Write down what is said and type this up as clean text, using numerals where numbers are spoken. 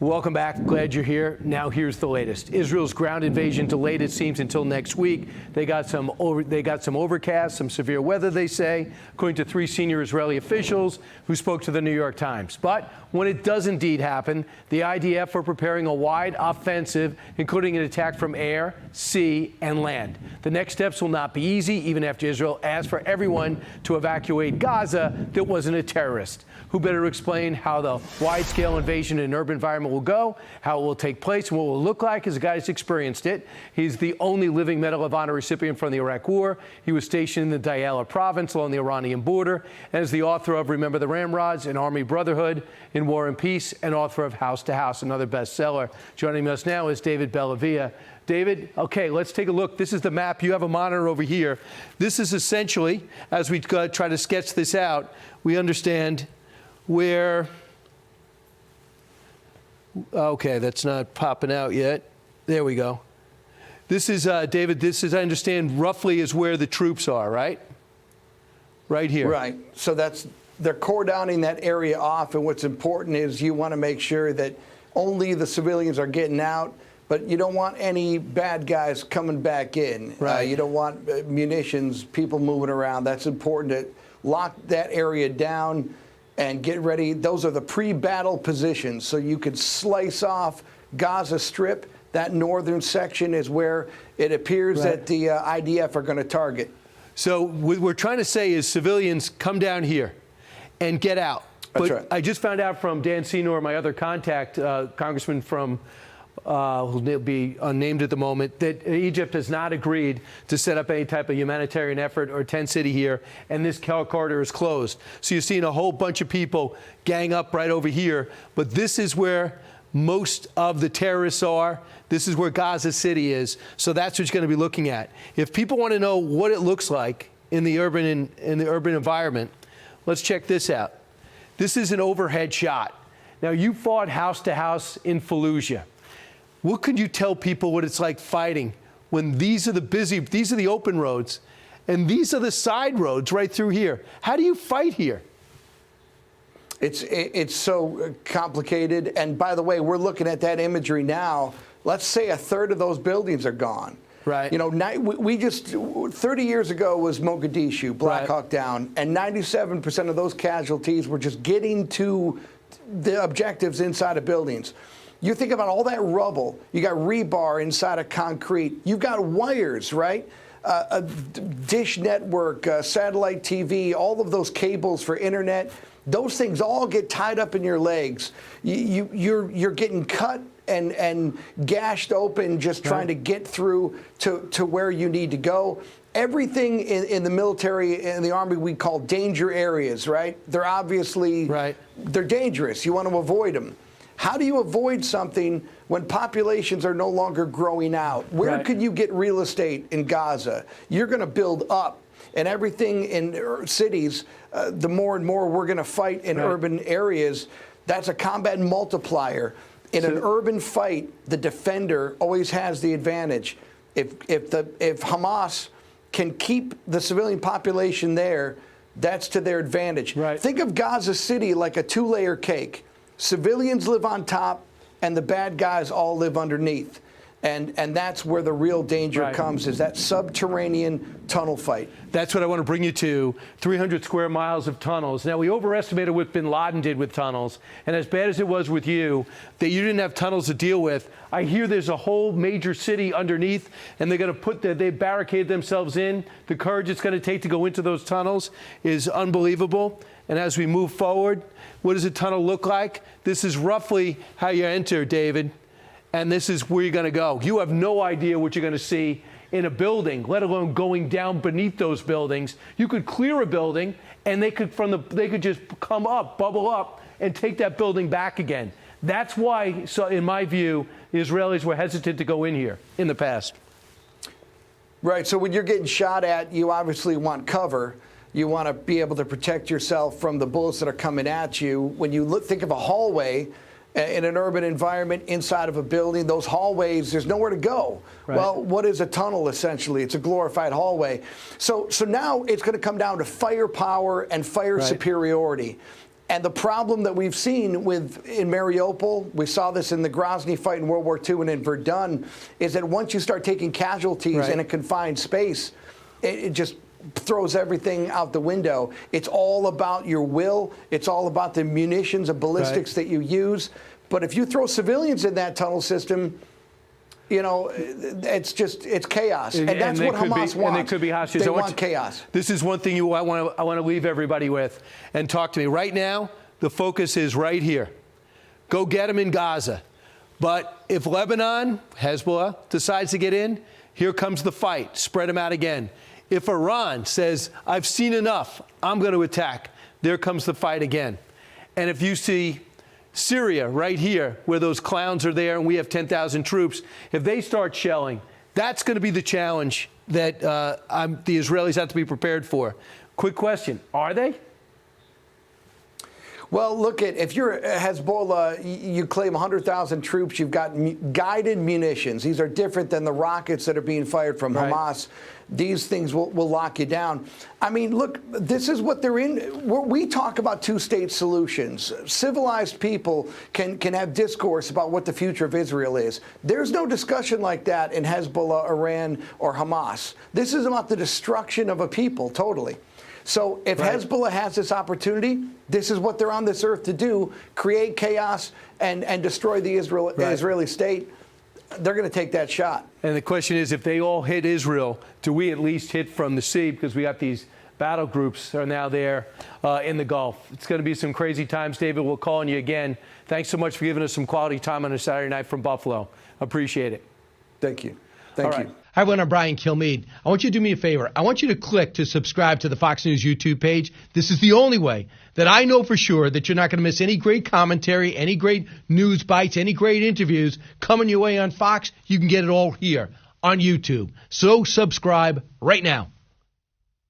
Welcome back. Glad you're here. Now here's the latest. Israel's ground invasion delayed, it seems, until next week. They got some overcast, some severe weather, they say, according to 3 senior Israeli officials who spoke to the New York Times. But when it does indeed happen, the IDF are preparing a wide offensive, including an attack from air, sea, and land. The next steps will not be easy, even after Israel asked for everyone to evacuate Gaza that wasn't a terrorist. Who better explain how the wide-scale invasion in an urban environment will go, how it will take place, and what it will look like as a guy who's experienced it. He's the only living Medal of Honor recipient from the Iraq War. He was stationed in the Diyala province along the Iranian border, and is the author of Remember the Ramrods and Army Brotherhood in War and Peace, and author of House to House, another bestseller. Joining us now is David Bellavia. David, okay, let's take a look. This is the map. You have a monitor over here. This is essentially, as we try to sketch this out, we understand where, okay, that's not popping out yet. There we go. This is, David, this is, I understand, roughly is where the troops are, right? Right here. Right. So they're cordoning that area off, and what's important is you want to make sure that only the civilians are getting out, but you don't want any bad guys coming back in. Right. You don't want munitions, people moving around. That's important to lock that area down and get ready. Those are the pre-battle positions, so you could slice off Gaza Strip. That northern section is where it appears that the IDF are going to target. So what we're trying to say is civilians come down here and get out. That's but right. I just found out from Dan Senor, my other contact, congressman from who'll be unnamed at the moment, that Egypt has not agreed to set up any type of humanitarian effort or tent city here, and this corridor is closed. So you're seeing a whole bunch of people gang up right over here, but this is where most of the terrorists are. This is where Gaza City is. So that's what you're going to be looking at. If people want to know what it looks like in the urban environment, let's check this out. This is an overhead shot. Now, you fought house to house in Fallujah. What could you tell people what it's like fighting when these are the open roads, and these are the side roads right through here? How do you fight here? It's so complicated. And by the way, we're looking at that imagery now. Let's say a third of those buildings are gone. Right. You know, we just 30 years ago was Mogadishu, Black Hawk Down, and 97% of those casualties were just getting to the objectives inside of buildings. You think about all that rubble. You got rebar inside of concrete. You've got wires, right? A dish network, satellite TV, all of those cables for internet. Those things all get tied up in your legs. You're getting cut and gashed open just trying to get through to where you need to go. Everything in the military and the Army we call danger areas, right? They're obviously, they're dangerous. You want to avoid them. How do you avoid something when populations are no longer growing out? Where could you get real estate in Gaza? You're going to build up. And everything in cities, the more and more we're going to fight in urban areas, that's a combat multiplier. In an urban fight, the defender always has the advantage. If Hamas can keep the civilian population there, that's to their advantage. Think of Gaza City like a 2-layer cake. Civilians live on top, and the bad guys all live underneath. And that's where the real danger comes, is that subterranean tunnel fight. That's what I want to bring you to, 300 square miles of tunnels. Now, we overestimated what bin Laden did with tunnels, and as bad as it was with you, that you didn't have tunnels to deal with, I hear there's a whole major city underneath, and they're going to they barricade themselves in. The courage it's going to take to go into those tunnels is unbelievable. And as we move forward, what does a tunnel look like? This is roughly how you enter, David. And this is where you're going to go. You have no idea what you're going to see in a building, let alone going down beneath those buildings. You could clear a building, and they could just come up, bubble up, and take that building back again. That's why, so in my view, the Israelis were hesitant to go in here in the past. Right. So when you're getting shot at, you obviously want cover. You want to be able to protect yourself from the bullets that are coming at you. When you think of a hallway in an urban environment inside of a building, those hallways, there's nowhere to go. Well, what is a tunnel, essentially? It's a glorified hallway. So now it's going to come down to firepower and fire superiority. And the problem that we've seen in Mariupol, we saw this in the Grozny fight in World War II and in Verdun, is that once you start taking casualties in a confined space, it just throws everything out the window. It's all about your will. It's all about the munitions and ballistics that you use. But if you throw civilians in that tunnel system, you know, it's chaos. And that's what Hamas wants. And they could be hostages. They want chaos. This is one thing I want to leave everybody with and talk to me. Right now, the focus is right here. Go get them in Gaza. But if Lebanon, Hezbollah, decides to get in, here comes the fight. Spread them out again. If Iran says, I've seen enough, I'm going to attack, there comes the fight again. And if you see Syria right here, where those clowns are there and we have 10,000 troops, if they start shelling, that's going to be the challenge that the Israelis have to be prepared for. Quick question, are they? Well, look, if you're Hezbollah, you claim 100,000 troops. You've got guided munitions. These are different than the rockets that are being fired from Hamas. These things will lock you down. I mean, look, this is what they're in. We talk about two-state solutions. Civilized people can have discourse about what the future of Israel is. There's no discussion like that in Hezbollah, Iran, or Hamas. This is about the destruction of a people, totally. So if Hezbollah has this opportunity, this is what they're on this earth to do, create chaos and destroy the Israeli state. They're going to take that shot. And the question is, if they all hit Israel, do we at least hit from the sea? Because we got these battle groups that are now there in the Gulf. It's going to be some crazy times, David. We'll call on you again. Thanks so much for giving us some quality time on a Saturday night from Buffalo. Appreciate it. Thank you. Thank you. Hi, everyone. I'm Brian Kilmeade. I want you to do me a favor. I want you to click to subscribe to the Fox News YouTube page. This is the only way that I know for sure that you're not going to miss any great commentary, any great news bites, any great interviews coming your way on Fox. You can get it all here on YouTube. So subscribe right now.